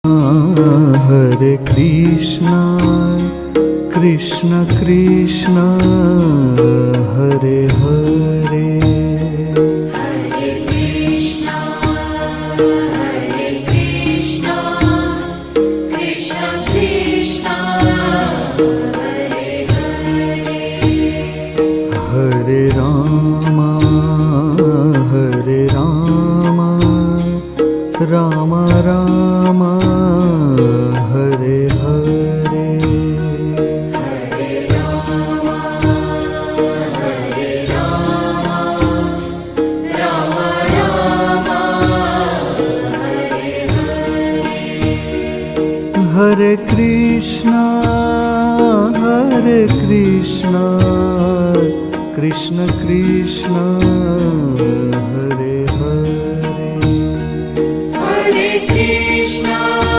Hare Krishna Krishna Krishna Hare Hare Hare Krishna Krishna Krishna Hare Hare Hare Ram Ram Ram Hare Hare Hare Ram Ram Ram Hare Hare Hare Krishna Krishna Krishna Hare